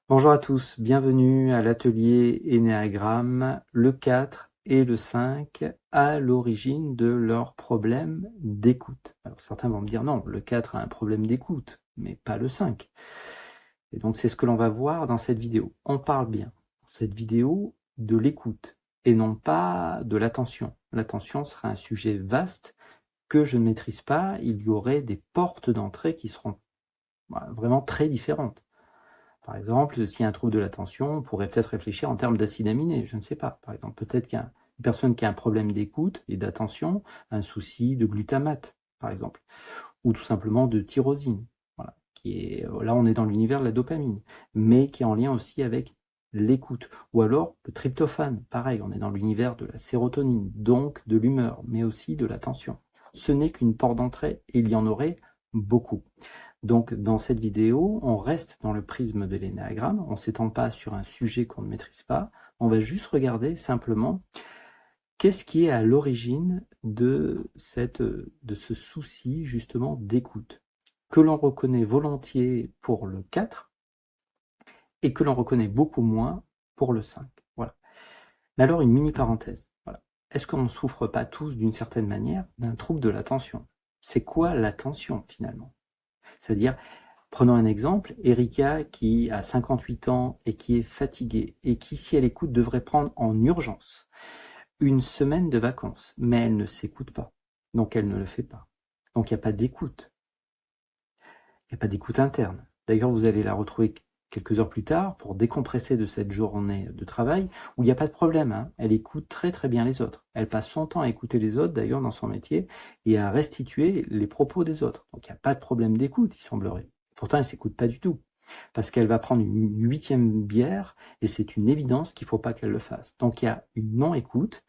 Bonjour à tous, bienvenue à l'atelier Énéagramme, le 4 et le 5 à l'origine de leurs problèmes d'écoute. Alors certains vont me dire non, le 4 a un problème d'écoute, mais pas le 5. Et donc c'est ce que l'on va voir dans cette vidéo. On parle bien, dans cette vidéo, de l'écoute et non pas de l'attention. L'attention sera un sujet vaste que je ne maîtrise pas, il y aurait des portes d'entrée qui seront vraiment très différentes. Par exemple, s'il y a un trouble de l'attention, on pourrait peut-être réfléchir en termes d'acides aminés, je ne sais pas. Par exemple, peut-être qu'une personne qui a un problème d'écoute et d'attention, un souci de glutamate, par exemple, ou tout simplement de tyrosine, voilà, là on est dans l'univers de la dopamine, mais qui est en lien aussi avec l'écoute. Ou alors le tryptophane, pareil, on est dans l'univers de la sérotonine, donc de l'humeur, mais aussi de l'attention. Ce n'est qu'une porte d'entrée, et il y en aurait beaucoup. Donc dans cette vidéo, on reste dans le prisme de l'énéagramme, on ne s'étend pas sur un sujet qu'on ne maîtrise pas, on va juste regarder simplement qu'est-ce qui est à l'origine de ce souci justement d'écoute, que l'on reconnaît volontiers pour le 4 et que l'on reconnaît beaucoup moins pour le 5. Voilà. Mais alors une mini parenthèse, voilà. Est-ce qu'on ne souffre pas tous d'une certaine manière d'un trouble de l'attention? C'est quoi l'attention finalement? C'est-à-dire, prenons un exemple, Erika qui a 58 ans et qui est fatiguée et qui, si elle écoute, devrait prendre en urgence une semaine de vacances, mais elle ne s'écoute pas, donc elle ne le fait pas. Donc il n'y a pas d'écoute, il n'y a pas d'écoute interne. D'ailleurs, vous allez la retrouver quelques heures plus tard pour décompresser de cette journée de travail où il n'y a pas de problème, hein. Elle écoute très très bien les autres. Elle passe son temps à écouter les autres, d'ailleurs, dans son métier, et à restituer les propos des autres. Donc il n'y a pas de problème d'écoute, il semblerait. Pourtant, elle ne s'écoute pas du tout, parce qu'elle va prendre une 8e bière, et c'est une évidence qu'il ne faut pas qu'elle le fasse. Donc il y a une non-écoute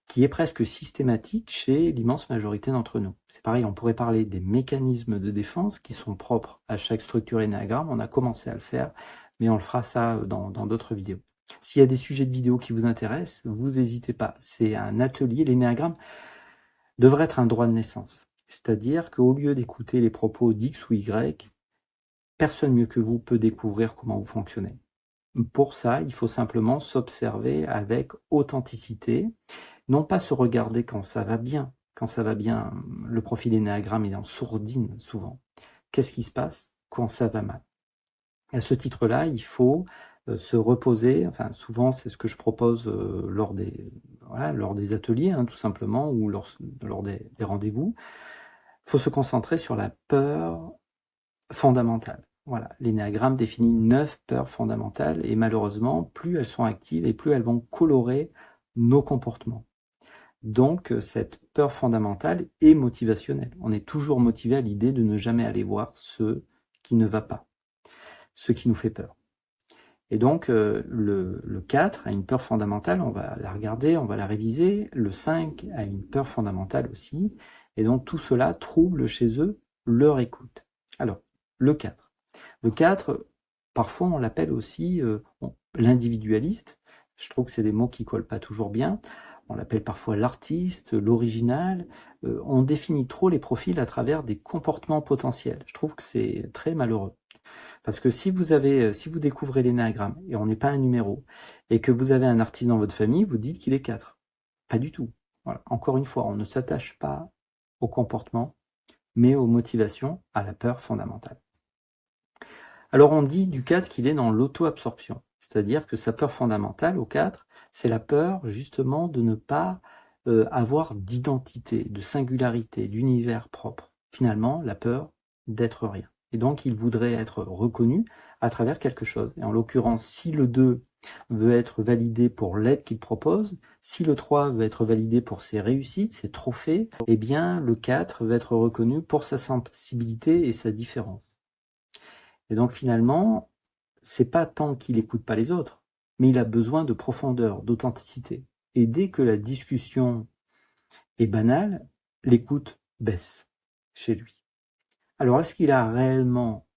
qui est presque systématique chez l'immense majorité d'entre nous. C'est pareil, on pourrait parler des mécanismes de défense qui sont propres à chaque structure énéagramme. On a commencé à le faire, mais on le fera ça dans d'autres vidéos. S'il y a des sujets de vidéos qui vous intéressent, vous n'hésitez pas. C'est un atelier, l'énéagramme devrait être un droit de naissance. C'est-à-dire qu'au lieu d'écouter les propos d'X ou Y, personne mieux que vous peut découvrir comment vous fonctionnez. Pour ça, il faut simplement s'observer avec authenticité, non pas se regarder quand ça va bien. Quand ça va bien, le profil énéagramme est en sourdine souvent. Qu'est-ce qui se passe quand ça va mal? À ce titre-là, il faut se reposer, enfin souvent c'est ce que je propose lors des ateliers, hein, tout simplement, ou lors des rendez-vous. Il faut se concentrer sur la peur fondamentale. Voilà, l'énéagramme définit 9 peurs fondamentales et malheureusement, plus elles sont actives et plus elles vont colorer nos comportements. Donc cette peur fondamentale est motivationnelle. On est toujours motivé à l'idée de ne jamais aller voir ce qui ne va pas, ce qui nous fait peur. Et donc le 4 a une peur fondamentale, on va la regarder, on va la réviser. Le 5 a une peur fondamentale aussi. Et donc tout cela trouble chez eux leur écoute. Alors, le 4. Le 4, parfois on l'appelle aussi l'individualiste. Je trouve que c'est des mots qui collent pas toujours bien. On l'appelle parfois l'artiste, l'original. On définit trop les profils à travers des comportements potentiels. Je trouve que c'est très malheureux. Parce que si vous découvrez l'énéagramme, et on n'est pas un numéro, et que vous avez un artiste dans votre famille, vous dites qu'il est 4. Pas du tout. Voilà. Encore une fois, on ne s'attache pas au comportement, mais aux motivations, à la peur fondamentale. Alors on dit du 4 qu'il est dans l'auto-absorption, c'est-à-dire que sa peur fondamentale au 4, c'est la peur justement de ne pas avoir d'identité, de singularité, d'univers propre. Finalement, la peur d'être rien. Et donc il voudrait être reconnu à travers quelque chose. Et en l'occurrence, si le 2 veut être validé pour l'aide qu'il propose, si le 3 veut être validé pour ses réussites, ses trophées, eh bien le 4 veut être reconnu pour sa sensibilité et sa différence. Et donc finalement, c'est pas tant qu'il écoute pas les autres, mais il a besoin de profondeur, d'authenticité. Et dès que la discussion est banale, l'écoute baisse chez lui. Alors est-ce qu'il a réellement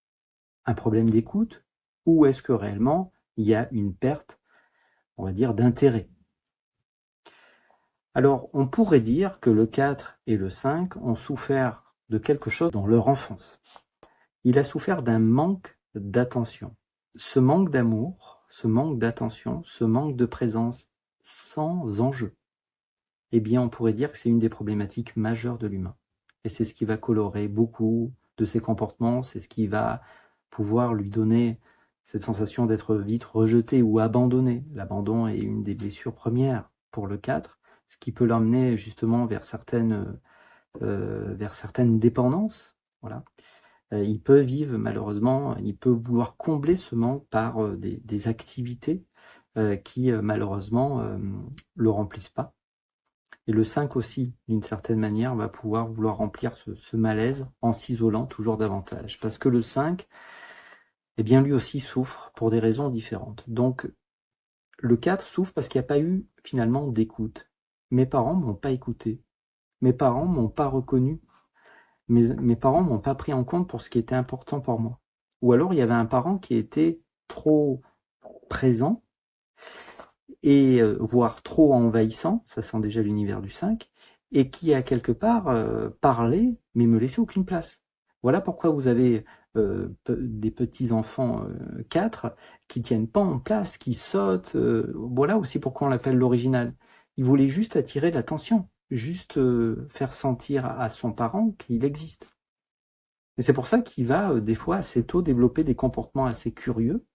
un problème d'écoute ou est-ce que réellement il y a une perte, on va dire, d'intérêt? Alors on pourrait dire que le 4 et le 5 ont souffert de quelque chose dans leur enfance. Il a souffert d'un manque d'attention. ce manque d'amour, ce manque d'attention, ce manque de présence sans enjeu, eh bien, on pourrait dire que c'est une des problématiques majeures de l'humain. Et c'est ce qui va colorer beaucoup de ses comportements, c'est ce qui va pouvoir lui donner cette sensation d'être vite rejeté ou abandonné. L'abandon est une des blessures premières pour le 4, ce qui peut l'emmener justement vers certaines dépendances. Voilà. Il peut vivre malheureusement, il peut vouloir combler ce manque par des activités qui malheureusement le remplissent pas. Et le 5 aussi, d'une certaine manière, va pouvoir vouloir remplir ce malaise en s'isolant toujours davantage. Parce que le 5, eh bien lui aussi souffre pour des raisons différentes. Donc le 4 souffre parce qu'il n'y a pas eu finalement d'écoute. Mes parents m'ont pas écouté. Mes parents m'ont pas reconnu. Mes parents m'ont pas pris en compte pour ce qui était important pour moi. Ou alors il y avait un parent qui était trop présent et voire trop envahissant, ça sent déjà l'univers du 5, et qui a quelque part parlé, mais me laissait aucune place. Voilà pourquoi vous avez des petits-enfants 4 qui tiennent pas en place, qui sautent. Voilà aussi pourquoi on l'appelle l'original. Il voulait juste attirer l'attention, juste faire sentir à son parent qu'il existe. Et c'est pour ça qu'il va des fois assez tôt développer des comportements assez curieux,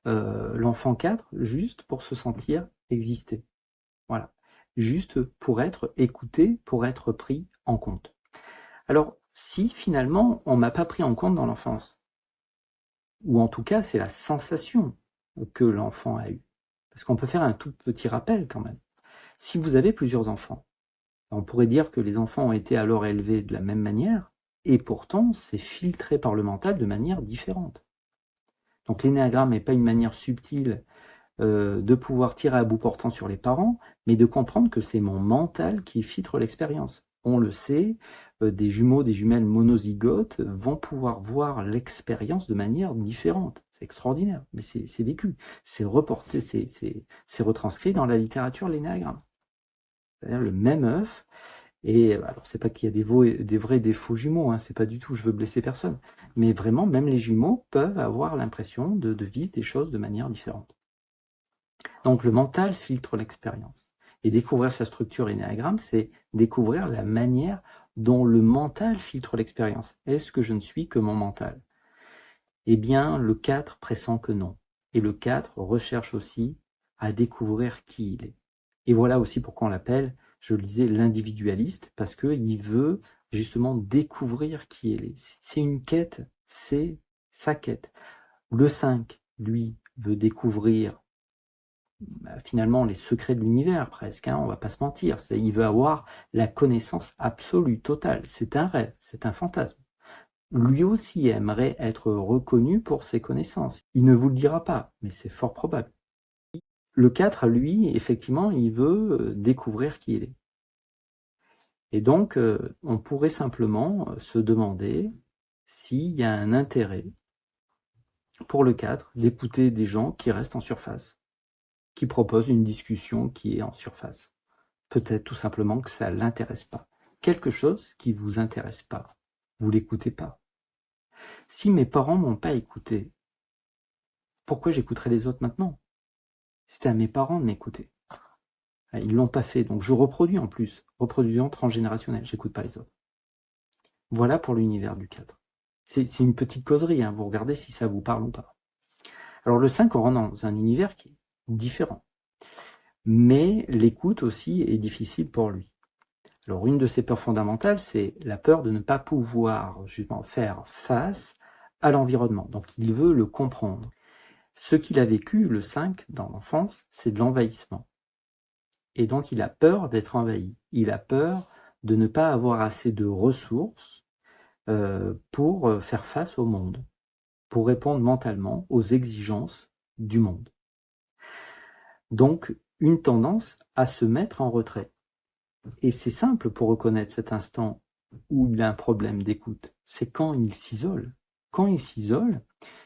l'enfant 4, juste pour se sentir exister. Voilà. Juste pour être écouté, pour être pris en compte. Alors, si finalement on m'a pas pris en compte dans l'enfance, ou en tout cas c'est la sensation que l'enfant a eue, parce qu'on peut faire un tout petit rappel quand même. Si vous avez plusieurs enfants, on pourrait dire que les enfants ont été alors élevés de la même manière, et pourtant c'est filtré par le mental de manière différente. Donc l'énéagramme n'est pas une manière subtile de pouvoir tirer à bout portant sur les parents, mais de comprendre que c'est mon mental qui filtre l'expérience. On le sait, des jumeaux, des jumelles monozygotes vont pouvoir voir l'expérience de manière différente. C'est extraordinaire, mais c'est vécu, c'est reporté, c'est retranscrit dans la littérature l'énéagramme. C'est-à-dire le même œuf, et alors c'est pas qu'il y a des vrais et des faux jumeaux, hein, c'est pas du tout, je veux blesser personne, mais vraiment même les jumeaux peuvent avoir l'impression de vivre des choses de manière différente. Donc le mental filtre l'expérience. Et découvrir sa structure énéagramme, c'est découvrir la manière dont le mental filtre l'expérience. Est-ce que je ne suis que mon mental? Eh bien, le 4 pressent que non. Et le 4 recherche aussi à découvrir qui il est. Et voilà aussi pourquoi on l'appelle, je le disais, l'individualiste, parce qu'il veut justement découvrir qui il est. C'est une quête, c'est sa quête. Le 5, lui, veut découvrir finalement les secrets de l'univers presque, hein, on va pas se mentir. Il veut avoir la connaissance absolue, totale. C'est un rêve, c'est un fantasme. Lui aussi aimerait être reconnu pour ses connaissances. Il ne vous le dira pas, mais c'est fort probable. Le 4, lui, effectivement, il veut découvrir qui il est. Et donc, on pourrait simplement se demander s'il y a un intérêt pour le 4 d'écouter des gens qui restent en surface, qui proposent une discussion qui est en surface. Peut-être tout simplement que ça l'intéresse pas. Quelque chose qui vous intéresse pas, vous l'écoutez pas. Si mes parents m'ont pas écouté, pourquoi j'écouterais les autres maintenant? C'était à mes parents de m'écouter. Ils l'ont pas fait, donc je reproduis en plus, reproduisant transgénérationnel, j'écoute pas les autres. Voilà pour l'univers du 4. C'est une petite causerie, hein, vous regardez si ça vous parle ou pas. Alors le 5, on rentre dans un univers qui est différent. Mais l'écoute aussi est difficile pour lui. Alors une de ses peurs fondamentales, c'est la peur de ne pas pouvoir justement faire face à l'environnement. Donc il veut le comprendre. Ce qu'il a vécu, le 5, dans l'enfance, c'est de l'envahissement. Et donc il a peur d'être envahi. Il a peur de ne pas avoir assez de ressources pour faire face au monde, pour répondre mentalement aux exigences du monde. Donc une tendance à se mettre en retrait. Et c'est simple pour reconnaître cet instant où il a un problème d'écoute. C'est quand il s'isole. Quand il s'isole,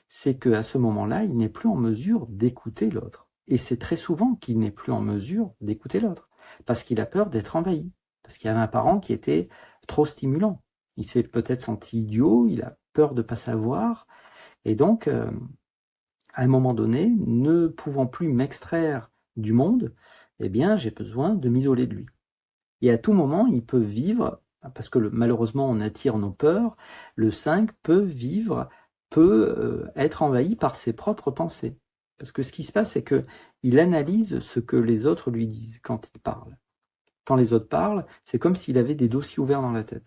c'est qu'à ce moment-là, il n'est plus en mesure d'écouter l'autre. Et c'est très souvent qu'il n'est plus en mesure d'écouter l'autre. Parce qu'il a peur d'être envahi. Parce qu'il y avait un parent qui était trop stimulant. Il s'est peut-être senti idiot, il a peur de ne pas savoir. Et donc, à un moment donné, ne pouvant plus m'extraire du monde, eh bien, j'ai besoin de m'isoler de lui. Et à tout moment, il peut vivre, parce que malheureusement, on attire nos peurs, le 5 peut vivre, peut être envahi par ses propres pensées. Parce que ce qui se passe, c'est qu'il analyse ce que les autres lui disent quand il parle. Quand les autres parlent, c'est comme s'il avait des dossiers ouverts dans la tête.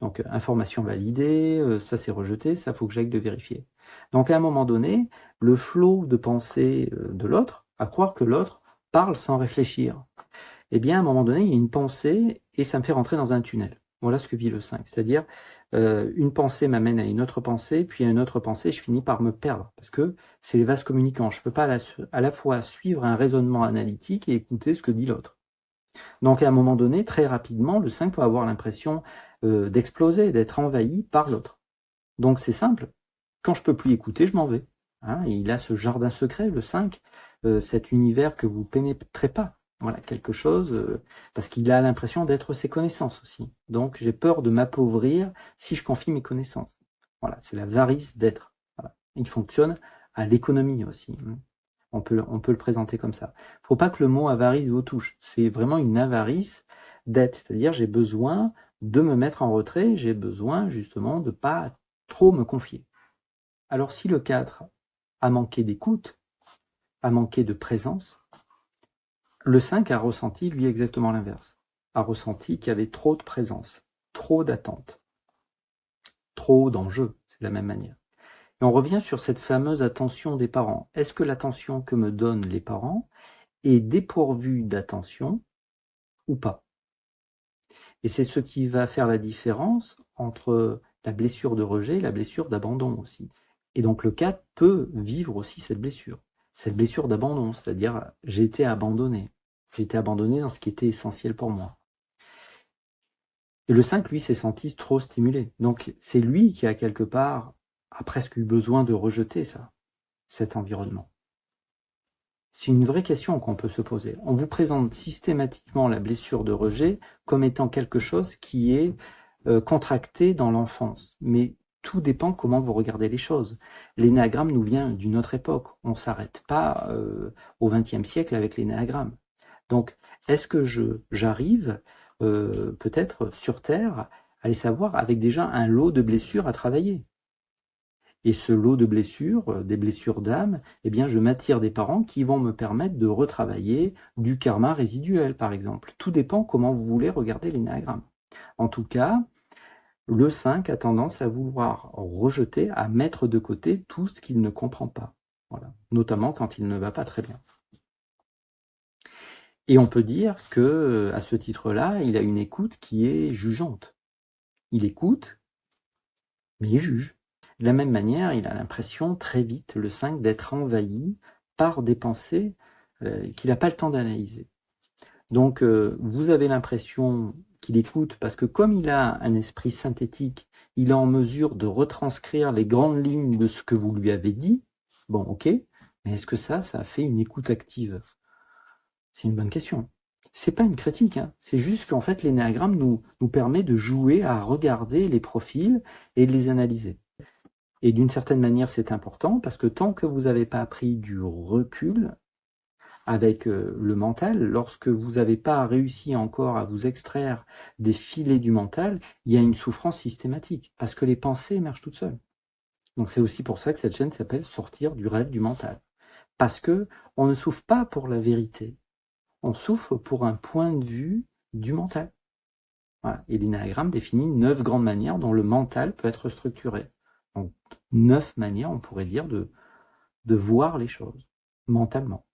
Donc, information validée, ça c'est rejeté, ça faut que j'aille le vérifier. Donc, à un moment donné, le flot de pensée de l'autre, à croire que l'autre parle sans réfléchir, eh bien, à un moment donné, il y a une pensée et ça me fait rentrer dans un tunnel. Voilà ce que vit le 5. C'est-à-dire, une pensée m'amène à une autre pensée, puis à une autre pensée, je finis par me perdre. Parce que c'est les vases communicants. Je ne peux pas à la fois suivre un raisonnement analytique et écouter ce que dit l'autre. Donc, à un moment donné, très rapidement, le 5 peut avoir l'impression d'exploser, d'être envahi par l'autre. Donc, c'est simple. Quand je peux plus écouter, je m'en vais. Hein, et il a ce jardin secret, le 5, cet univers que vous pénétrez pas. Voilà, quelque chose, parce qu'il a l'impression d'être ses connaissances aussi. Donc, j'ai peur de m'appauvrir si je confie mes connaissances. Voilà, c'est l'avarice d'être. Voilà. Il fonctionne à l'économie aussi. On peut le présenter comme ça. Faut pas que le mot avarice vous touche. C'est vraiment une avarice d'être. C'est-à-dire, j'ai besoin de me mettre en retrait, j'ai besoin justement de pas trop me confier. Alors, si le 4 a manqué d'écoute, a manqué de présence, le 5 a ressenti, lui, exactement l'inverse. A ressenti qu'il y avait trop de présence, trop d'attente, trop d'enjeux, c'est de la même manière. Et on revient sur cette fameuse attention des parents. Est-ce que l'attention que me donnent les parents est dépourvue d'attention ou pas? Et c'est ce qui va faire la différence entre la blessure de rejet et la blessure d'abandon aussi. Et donc le 4 peut vivre aussi cette blessure d'abandon, c'est-à-dire j'ai été abandonné dans ce qui était essentiel pour moi. Et le 5, lui, s'est senti trop stimulé. Donc c'est lui qui a quelque part a presque eu besoin de rejeter ça, cet environnement. C'est une vraie question qu'on peut se poser. On vous présente systématiquement la blessure de rejet comme étant quelque chose qui est contracté dans l'enfance. Mais tout dépend comment vous regardez les choses. L'énéagramme nous vient d'une autre époque. On ne s'arrête pas au XXe siècle avec l'énéagramme. Donc, est-ce que j'arrive peut-être sur Terre à les savoir avec déjà un lot de blessures à travailler? Et ce lot de blessures, des blessures d'âme, eh bien, je m'attire des parents qui vont me permettre de retravailler du karma résiduel, par exemple. Tout dépend comment vous voulez regarder l'énéagramme. En tout cas, le 5 a tendance à vouloir rejeter, à mettre de côté tout ce qu'il ne comprend pas. Voilà. Notamment quand il ne va pas très bien. Et on peut dire que, à ce titre-là, il a une écoute qui est jugeante. Il écoute, mais il juge. De la même manière, il a l'impression très vite, le 5, d'être envahi par des pensées qu'il n'a pas le temps d'analyser. Donc, vous avez l'impression qu'il écoute parce que comme il a un esprit synthétique, il est en mesure de retranscrire les grandes lignes de ce que vous lui avez dit. Bon, ok, mais est-ce que ça a fait une écoute active? C'est une bonne question. C'est pas une critique, hein. C'est juste qu'en fait, l'énéagramme nous permet de jouer à regarder les profils et de les analyser. Et d'une certaine manière, c'est important parce que tant que vous n'avez pas pris du recul avec le mental, lorsque vous n'avez pas réussi encore à vous extraire des filets du mental, il y a une souffrance systématique parce que les pensées émergent toutes seules. Donc c'est aussi pour ça que cette chaîne s'appelle Sortir du rêve du mental. Parce que on ne souffre pas pour la vérité, on souffre pour un point de vue du mental. Voilà. Et l'énéagramme définit 9 grandes manières dont le mental peut être structuré. Donc 9 manières, on pourrait dire, de voir les choses mentalement.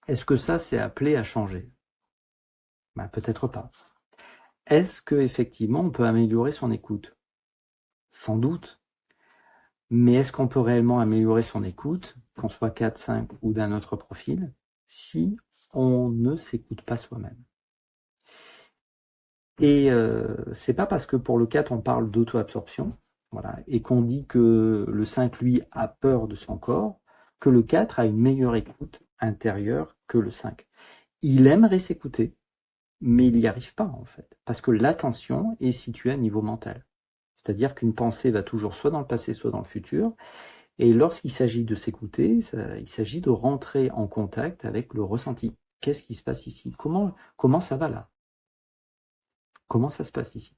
Est-ce que ça, c'est appelé à changer? Ben, peut-être pas. Est-ce que effectivement on peut améliorer son écoute? Sans doute. Mais est-ce qu'on peut réellement améliorer son écoute, qu'on soit 4, 5 ou d'un autre profil, si on ne s'écoute pas soi-même? Et c'est pas parce que pour le 4 on parle d'auto-absorption, voilà, et qu'on dit que le 5 lui a peur de son corps, que le 4 a une meilleure écoute intérieure que le 5. Il aimerait s'écouter, mais il n'y arrive pas en fait, parce que l'attention est située à niveau mental. C'est-à-dire qu'une pensée va toujours soit dans le passé, soit dans le futur, Et lorsqu'il s'agit de s'écouter, il s'agit de rentrer en contact avec le ressenti. Qu'est-ce qui se passe ici? Comment ça va là? Comment ça se passe ici?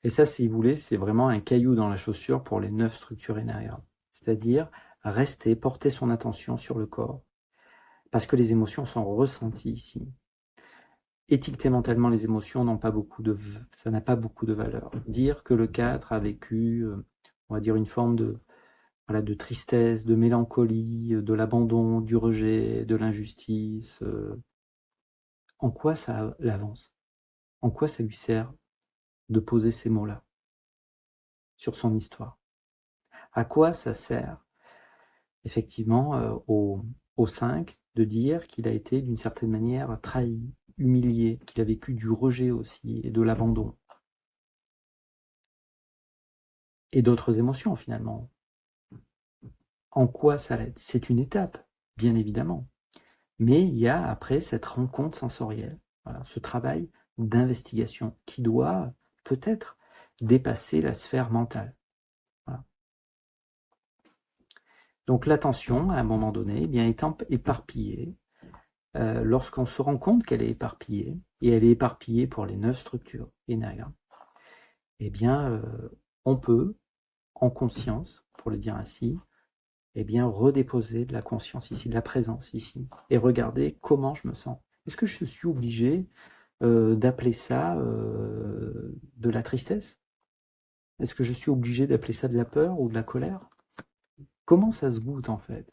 Et ça, si vous voulez, c'est vraiment un caillou dans la chaussure pour les 9 structures énéagrammes. C'est-à-dire rester, porter son attention sur le corps, parce que les émotions sont ressenties ici. Étiqueter mentalement les émotions ça n'a pas beaucoup de valeur. Dire que le 4 a vécu, on va dire, une forme de tristesse, de mélancolie, de l'abandon, du rejet, de l'injustice, en quoi ça l'avance? En quoi ça lui sert de poser ces mots-là sur son histoire? À quoi ça sert, effectivement, au 5 de dire qu'il a été d'une certaine manière trahi, humilié, qu'il a vécu du rejet aussi et de l'abandon? Et d'autres émotions finalement. En quoi ça l'aide? C'est une étape, bien évidemment. Mais il y a après cette rencontre sensorielle, voilà, ce travail d'investigation qui doit peut-être dépasser la sphère mentale. Voilà. Donc l'attention, à un moment donné, eh bien, étant éparpillée, lorsqu'on se rend compte qu'elle est éparpillée, et elle est éparpillée pour les 9 structures énéagrammes, eh bien, on peut, en conscience, pour le dire ainsi, eh bien, redéposer de la conscience ici, de la présence ici, et regarder comment je me sens. Est-ce que je suis obligé d'appeler ça de la tristesse? Est-ce que je suis obligé d'appeler ça de la peur ou de la colère? Comment ça se goûte en fait?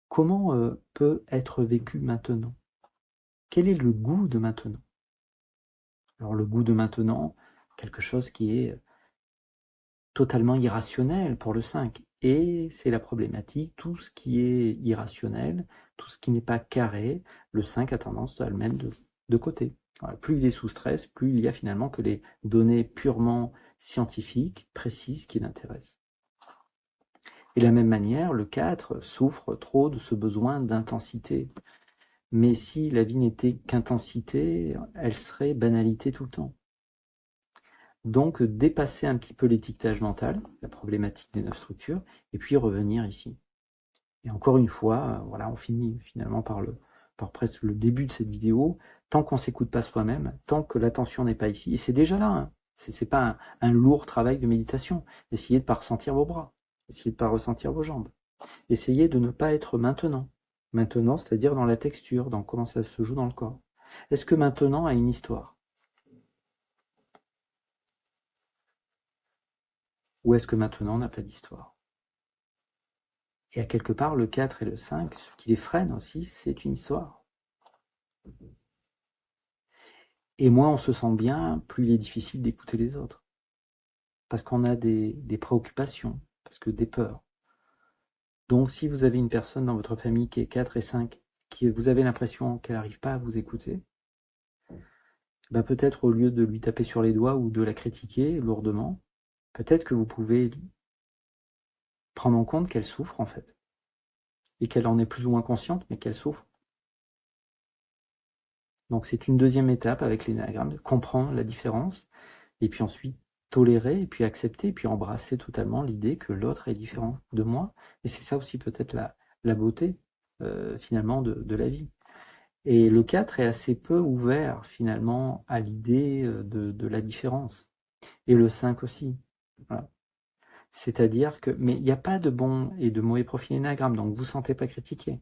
Comment peut être vécu maintenant? Quel est le goût de maintenant? Alors le goût de maintenant, quelque chose qui est totalement irrationnel pour le 5. Et c'est la problématique, tout ce qui est irrationnel, tout ce qui n'est pas carré, le 5 a tendance à le mettre de côté. Voilà, plus il est sous stress, plus il y a finalement que les données purement scientifiques, précises, qui l'intéressent. Et de la même manière, le 4 souffre trop de ce besoin d'intensité. Mais si la vie n'était qu'intensité, elle serait banalité tout le temps. Donc dépasser un petit peu l'étiquetage mental, la problématique des 9 structures, et puis revenir ici. Et encore une fois, voilà, on finit finalement par presque le début de cette vidéo. Tant qu'on ne s'écoute pas soi-même, tant que l'attention n'est pas ici, et c'est déjà là, hein, c'est pas un lourd travail de méditation. Essayez de ne pas ressentir vos bras, essayez de ne pas ressentir vos jambes. Essayez de ne pas être maintenant. Maintenant, c'est-à-dire dans la texture, dans comment ça se joue dans le corps. Est-ce que maintenant a une histoire? Ou est-ce que maintenant n'a pas d'histoire? Et à quelque part, le 4 et le 5, ce qui les freine aussi, c'est une histoire. Et moins on se sent bien, plus il est difficile d'écouter les autres. Parce qu'on a des préoccupations, parce que des peurs. Donc si vous avez une personne dans votre famille qui est 4 et 5, qui vous avez l'impression qu'elle n'arrive pas à vous écouter, ben peut-être au lieu de lui taper sur les doigts ou de la critiquer lourdement, peut-être que vous pouvez prendre en compte qu'elle souffre en fait. Et qu'elle en est plus ou moins consciente, mais qu'elle souffre. Donc c'est une deuxième étape avec l'énéagramme, comprendre la différence, et puis ensuite tolérer, et puis accepter, et puis embrasser totalement l'idée que l'autre est différent de moi. Et c'est ça aussi peut-être la beauté, finalement, de la vie. Et le 4 est assez peu ouvert, finalement, à l'idée de la différence. Et le 5 aussi. Voilà. C'est-à-dire que, mais il n'y a pas de bon et de mauvais profil énéagramme, donc vous ne sentez pas critiqué.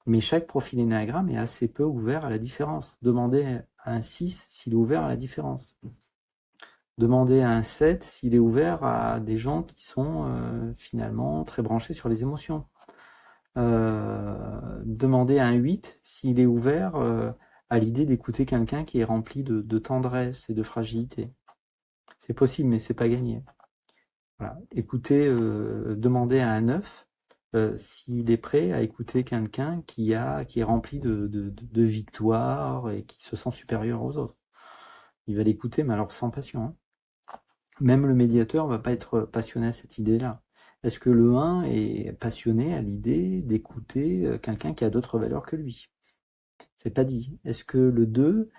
Mais chaque profil énéagramme est assez peu ouvert à la différence. Demandez à un 6 s'il est ouvert à la différence. Demandez à un 7 s'il est ouvert à des gens qui sont finalement très branchés sur les émotions. Demandez à un 8 s'il est ouvert à l'idée d'écouter quelqu'un qui est rempli de tendresse et de fragilité. C'est possible, mais c'est pas gagné. Voilà. Écoutez, demandez à un 9 s'il est prêt à écouter quelqu'un qui est rempli de victoires et qui se sent supérieur aux autres. Il va l'écouter, mais alors sans passion. Hein. Même le médiateur va pas être passionné à cette idée-là. Est-ce que le 1 est passionné à l'idée d'écouter quelqu'un qui a d'autres valeurs que lui? C'est pas dit. Est-ce que le 2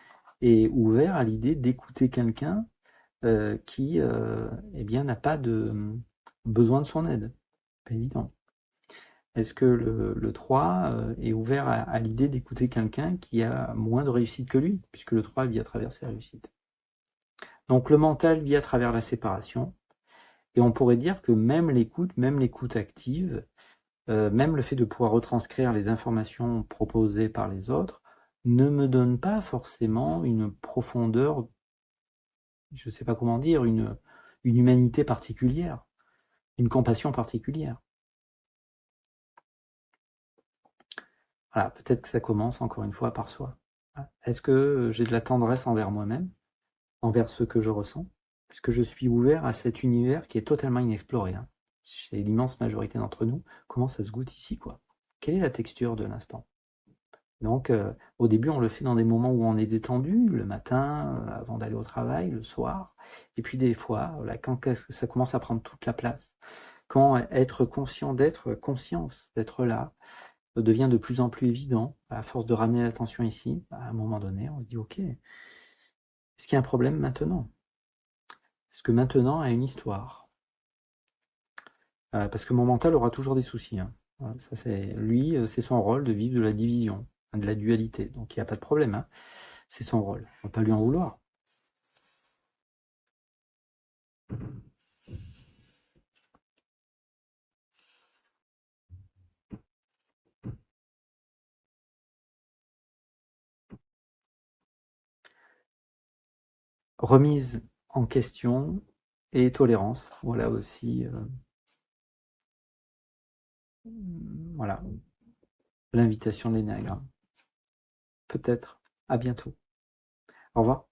est ouvert à l'idée d'écouter quelqu'un qui eh bien, n'a pas de besoin de son aide? Pas évident. Est-ce que le 3 est ouvert à l'idée d'écouter quelqu'un qui a moins de réussite que lui, puisque le 3 vit à travers ses réussites. Donc le mental vit à travers la séparation, et on pourrait dire que même l'écoute active, même le fait de pouvoir retranscrire les informations proposées par les autres, ne me donne pas forcément une profondeur, je ne sais pas comment dire, une humanité particulière, une compassion particulière. Voilà, peut-être que ça commence encore une fois par soi. Est-ce que j'ai de la tendresse envers moi-même, envers ce que je ressens? Est-ce que je suis ouvert à cet univers qui est totalement inexploré, hein? Chez l'immense majorité d'entre nous, comment ça se goûte ici, quoi? Quelle est la texture de l'instant? Donc, au début, on le fait dans des moments où on est détendu, le matin, avant d'aller au travail, le soir. Et puis des fois, là, quand ça commence à prendre toute la place, quand être conscient d'être conscience, d'être là, devient de plus en plus évident, à force de ramener l'attention ici, à un moment donné, on se dit, ok, est-ce qu'il y a un problème maintenant? Est-ce que maintenant a une histoire? Parce que mon mental aura toujours des soucis, hein. Voilà, ça c'est son rôle de vivre de la division, hein, de la dualité. Donc il n'y a pas de problème, hein. C'est son rôle. On ne va pas lui en vouloir. Remise en question et tolérance. Voilà aussi, voilà, l'invitation de l'énéagramme. Peut-être. À bientôt. Au revoir.